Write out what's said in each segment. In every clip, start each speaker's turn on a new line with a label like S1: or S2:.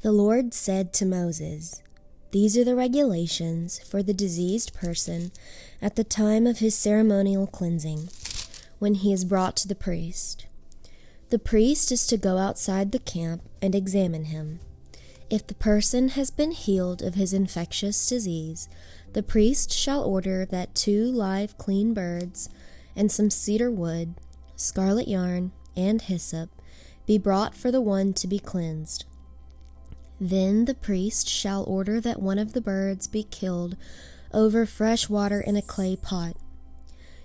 S1: The Lord said to Moses, "These are the regulations for the diseased person at the time of his ceremonial cleansing, when he is brought to the priest. The priest is to go outside the camp and examine him. If the person has been healed of his infectious disease, the priest shall order that 2 live clean birds and some cedar wood, scarlet yarn, and hyssop be brought for the one to be cleansed. Then the priest shall order that one of the birds be killed over fresh water in a clay pot.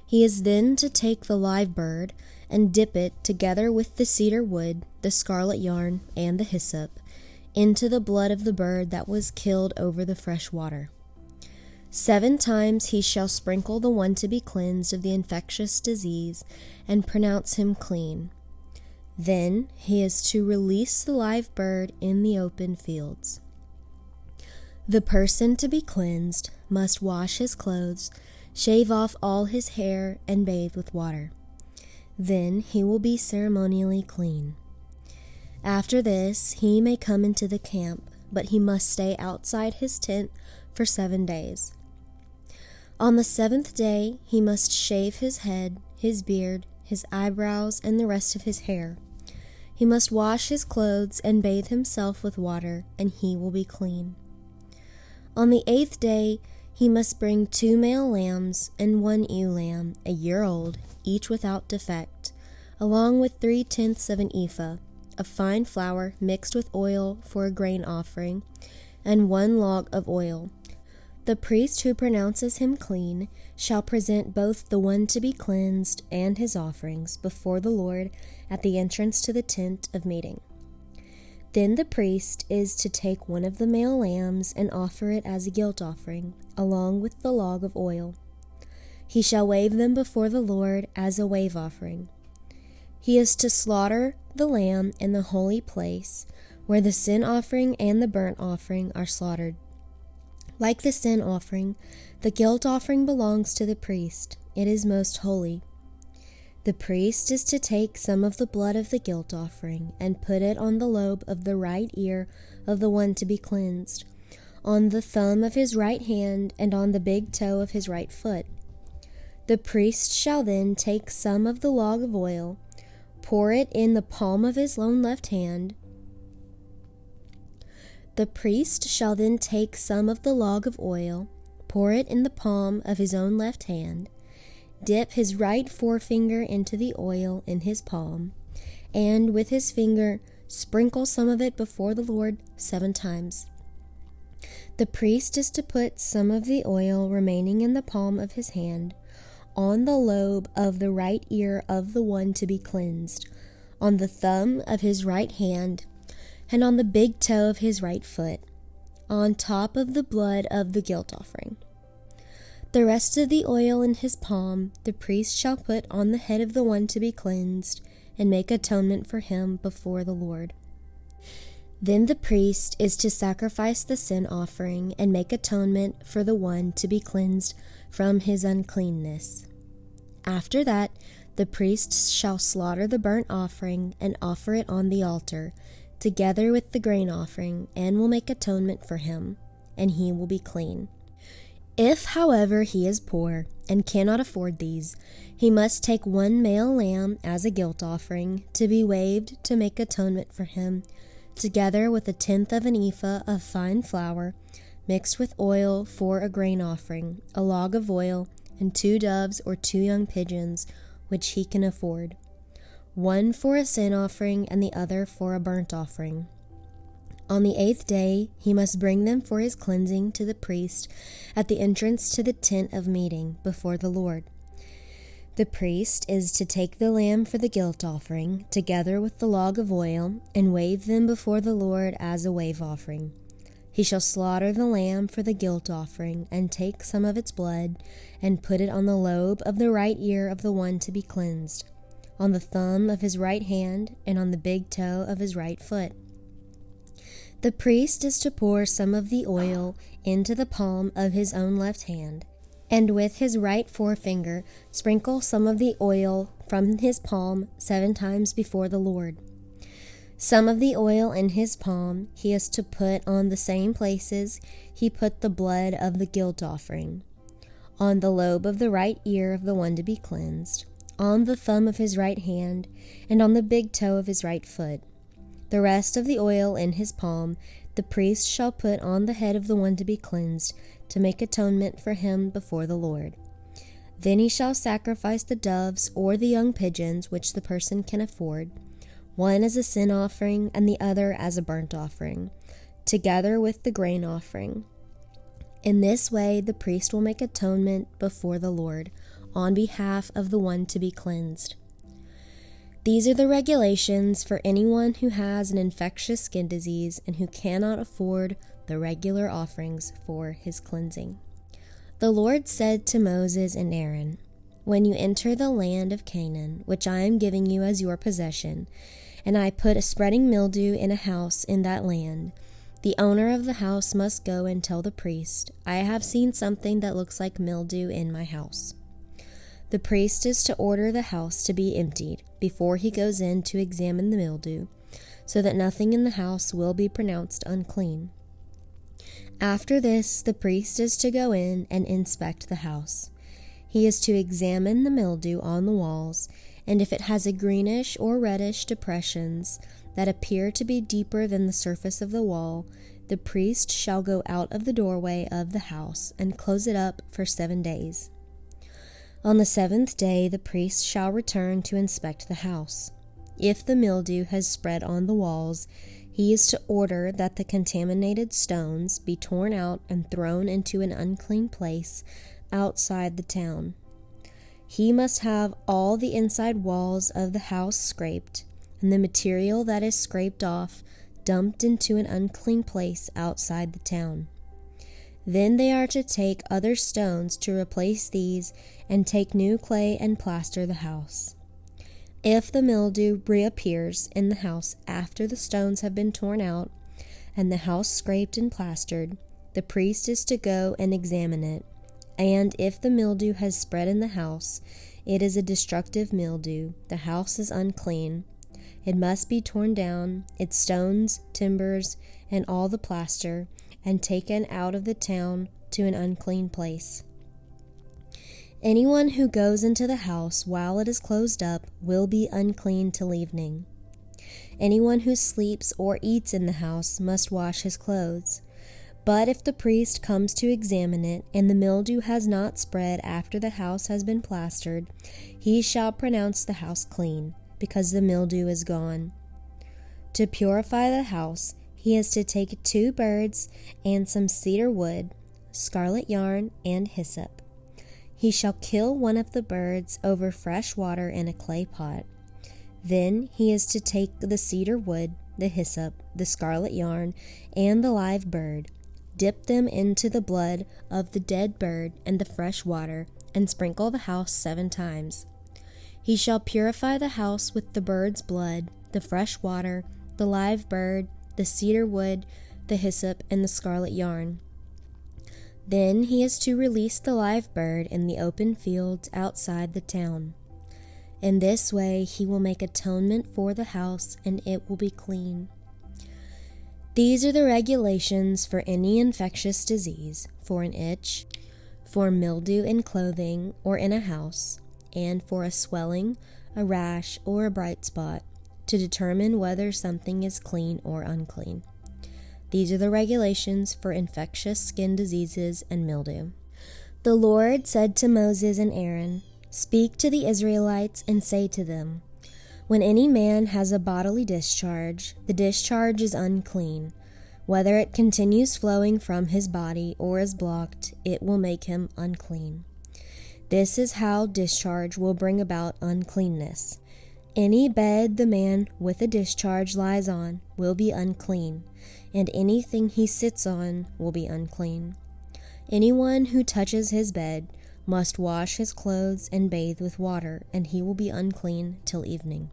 S1: He is then to take the live bird and dip it, together with the cedar wood, the scarlet yarn, and the hyssop, into the blood of the bird that was killed over the fresh water. 7 times he shall sprinkle the one to be cleansed of the infectious disease and pronounce him clean. Then he is to release the live bird in the open fields. The person to be cleansed must wash his clothes, shave off all his hair, and bathe with water. Then he will be ceremonially clean. After this, he may come into the camp, but he must stay outside his tent for 7 days. On the 7th day, he must shave his head, his beard, his eyebrows, and the rest of his hair. He must wash his clothes and bathe himself with water, and he will be clean. On the 8th day, he must bring 2 male lambs and 1 ewe lamb, a year old, each without defect, along with 3/10 of an ephah of fine flour mixed with oil for a grain offering, and 1 log of oil. The priest who pronounces him clean shall present both the one to be cleansed and his offerings before the Lord at the entrance to the tent of meeting. Then the priest is to take one of the male lambs and offer it as a guilt offering, along with the log of oil. He shall wave them before the Lord as a wave offering. He is to slaughter the lamb in the holy place, where the sin offering and the burnt offering are slaughtered. Like the sin offering, the guilt offering belongs to the priest. It is most holy. The priest is to take some of the blood of the guilt offering and put it on the lobe of the right ear of the one to be cleansed, on the thumb of his right hand, and on the big toe of his right foot. The priest shall then take some of the log of oil, pour it in the palm of his own left hand. The priest shall then take some of the log of oil, pour it in the palm of his own left hand, dip his right forefinger into the oil in his palm, and with his finger sprinkle some of it before the Lord 7 times. The priest is to put some of the oil remaining in the palm of his hand on the lobe of the right ear of the one to be cleansed, on the thumb of his right hand, and on the big toe of his right foot, on top of the blood of the guilt offering. The rest of the oil in his palm the priest shall put on the head of the one to be cleansed, and make atonement for him before the Lord. Then the priest is to sacrifice the sin offering and make atonement for the one to be cleansed from his uncleanness. After that, the priest shall slaughter the burnt offering and offer it on the altar, together with the grain offering, and will make atonement for him, and he will be clean. If, however, he is poor and cannot afford these, he must take 1 male lamb as a guilt offering to be waved to make atonement for him, together with 1/10 of an ephah of fine flour mixed with oil for a grain offering, a log of oil, and 2 doves or 2 young pigeons, which he can afford, 1 for a sin offering and the other for a burnt offering. On the 8th day he must bring them for his cleansing to the priest at the entrance to the tent of meeting before the Lord. The priest is to take the lamb for the guilt offering, together with the log of oil, and wave them before the Lord as a wave offering. He shall slaughter the lamb for the guilt offering, and take some of its blood, and put it on the lobe of the right ear of the one to be cleansed, on the thumb of his right hand, and on the big toe of his right foot. The priest is to pour some of the oil into the palm of his own left hand, and with his right forefinger sprinkle some of the oil from his palm 7 times before the Lord. Some of the oil in his palm he is to put on the same places he put the blood of the guilt offering, on the lobe of the right ear of the one to be cleansed, on the thumb of his right hand, and on the big toe of his right foot. The rest of the oil in his palm the priest shall put on the head of the one to be cleansed, to make atonement for him before the Lord. Then he shall sacrifice the doves or the young pigeons which the person can afford, one as a sin offering and the other as a burnt offering, together with the grain offering. In this way the priest will make atonement before the Lord on behalf of the one to be cleansed. These are the regulations for anyone who has an infectious skin disease and who cannot afford the regular offerings for his cleansing. The Lord said to Moses and Aaron, "When you enter the land of Canaan, which I am giving you as your possession, and I put a spreading mildew in a house in that land, the owner of the house must go and tell the priest, 'I have seen something that looks like mildew in my house.' The priest is to order the house to be emptied before he goes in to examine the mildew, so that nothing in the house will be pronounced unclean. After this, the priest is to go in and inspect the house. He is to examine the mildew on the walls, and if it has a greenish or reddish depressions that appear to be deeper than the surface of the wall, the priest shall go out of the doorway of the house and close it up for 7 days. On the 7th day the priest shall return to inspect the house. If the mildew has spread on the walls, he is to order that the contaminated stones be torn out and thrown into an unclean place outside the town. He must have all the inside walls of the house scraped, and the material that is scraped off dumped into an unclean place outside the town. Then they are to take other stones to replace these and take new clay and plaster the house. If the mildew reappears in the house after the stones have been torn out and the house scraped and plastered, the priest is to go and examine it. And if the mildew has spread in the house, it is a destructive mildew. The house is unclean. It must be torn down, its stones, timbers, and all the plaster, and taken out of the town to an unclean place. Anyone who goes into the house while it is closed up will be unclean till evening. Anyone who sleeps or eats in the house must wash his clothes. But if the priest comes to examine it, and the mildew has not spread after the house has been plastered, he shall pronounce the house clean, because the mildew is gone. To purify the house, he is to take 2 birds and some cedar wood, scarlet yarn, and hyssop. He shall kill one of the birds over fresh water in a clay pot. Then he is to take the cedar wood, the hyssop, the scarlet yarn, and the live bird, dip them into the blood of the dead bird and the fresh water, and sprinkle the house 7 times. He shall purify the house with the bird's blood, the fresh water, the live bird, the cedar wood, the hyssop, and the scarlet yarn. Then he is to release the live bird in the open fields outside the town. In this way he will make atonement for the house, and it will be clean. These are the regulations for any infectious disease, for an itch, for mildew in clothing or in a house, and for a swelling, a rash, or a bright spot, to determine whether something is clean or unclean. These are the regulations for infectious skin diseases and mildew. The Lord said to Moses and Aaron, "Speak to the Israelites and say to them, when any man has a bodily discharge, the discharge is unclean. Whether it continues flowing from his body or is blocked, it will make him unclean. This is how discharge will bring about uncleanness. Any bed the man with a discharge lies on will be unclean, and anything he sits on will be unclean. Anyone who touches his bed must wash his clothes and bathe with water, and he will be unclean till evening.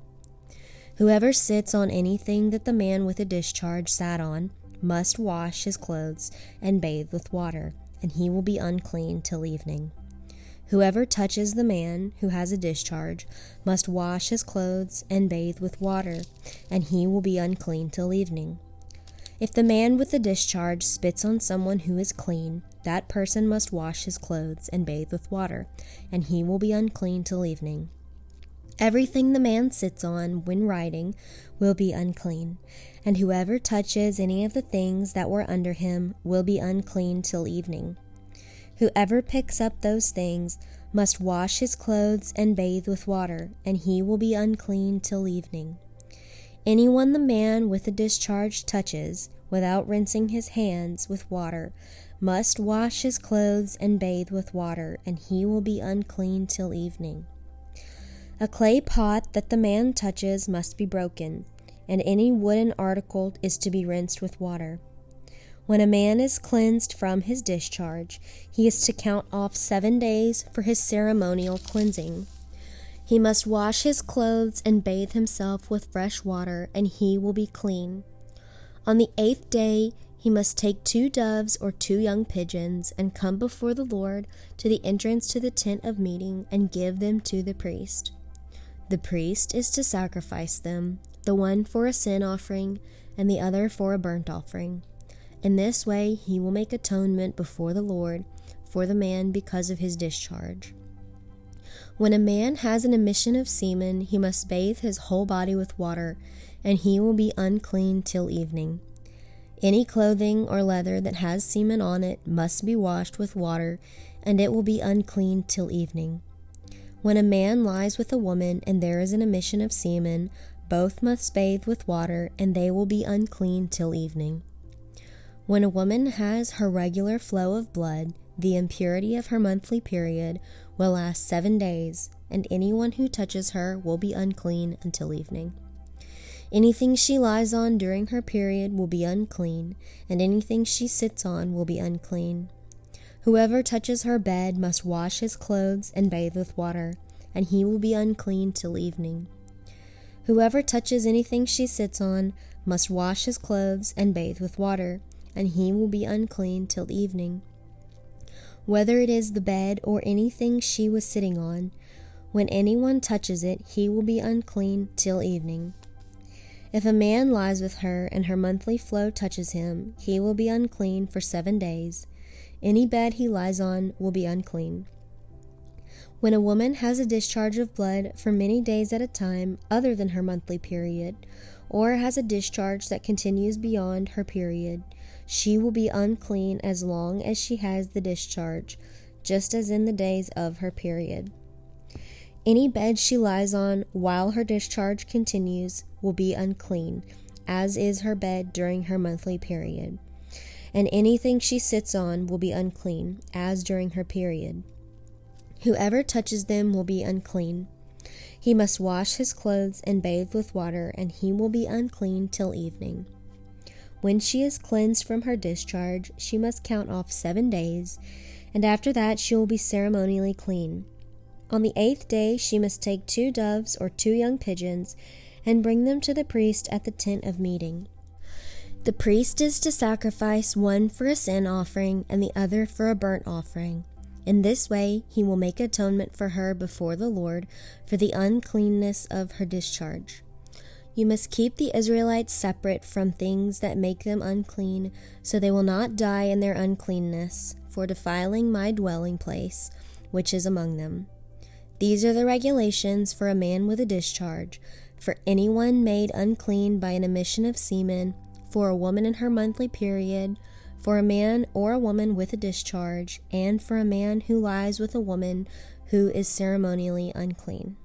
S1: Whoever sits on anything that the man with a discharge sat on must wash his clothes and bathe with water, and he will be unclean till evening. Whoever touches the man who has a discharge must wash his clothes and bathe with water, and he will be unclean till evening. If the man with the discharge spits on someone who is clean, that person must wash his clothes and bathe with water, and he will be unclean till evening. Everything the man sits on when riding will be unclean, and whoever touches any of the things that were under him will be unclean till evening. Whoever picks up those things must wash his clothes and bathe with water, and he will be unclean till evening. Anyone the man with the discharge touches, without rinsing his hands with water, must wash his clothes and bathe with water, and he will be unclean till evening. A clay pot that the man touches must be broken, and any wooden article is to be rinsed with water. When a man is cleansed from his discharge, he is to count off 7 days for his ceremonial cleansing. He must wash his clothes and bathe himself with fresh water, and he will be clean. On the 8th day, he must take 2 doves or 2 young pigeons and come before the Lord to the entrance to the tent of meeting and give them to the priest. The priest is to sacrifice them, the one for a sin offering and the other for a burnt offering. In this way he will make atonement before the Lord for the man because of his discharge. When a man has an emission of semen, he must bathe his whole body with water, and he will be unclean till evening. Any clothing or leather that has semen on it must be washed with water, and it will be unclean till evening. When a man lies with a woman and there is an emission of semen, both must bathe with water, and they will be unclean till evening. When a woman has her regular flow of blood, the impurity of her monthly period will last 7 days, and anyone who touches her will be unclean until evening. Anything she lies on during her period will be unclean, and anything she sits on will be unclean. Whoever touches her bed must wash his clothes and bathe with water, and he will be unclean till evening. Whoever touches anything she sits on must wash his clothes and bathe with water, and he will be unclean till evening. Whether it is the bed or anything she was sitting on, when anyone touches it, he will be unclean till evening. If a man lies with her and her monthly flow touches him, he will be unclean for 7 days. Any bed he lies on will be unclean. When a woman has a discharge of blood for many days at a time other than her monthly period, or has a discharge that continues beyond her period, she will be unclean as long as she has the discharge, just as in the days of her period. Any bed she lies on while her discharge continues will be unclean, as is her bed during her monthly period. And anything she sits on will be unclean, as during her period. Whoever touches them will be unclean. He must wash his clothes and bathe with water, and he will be unclean till evening. When she is cleansed from her discharge, she must count off 7 days, and after that she will be ceremonially clean. On the 8th day she must take 2 doves or 2 young pigeons and bring them to the priest at the tent of meeting. The priest is to sacrifice one for a sin offering and the other for a burnt offering. In this way he will make atonement for her before the Lord for the uncleanness of her discharge. You must keep the Israelites separate from things that make them unclean, so they will not die in their uncleanness, for defiling my dwelling place, which is among them. These are the regulations for a man with a discharge, for anyone made unclean by an emission of semen, for a woman in her monthly period, for a man or a woman with a discharge, and for a man who lies with a woman who is ceremonially unclean.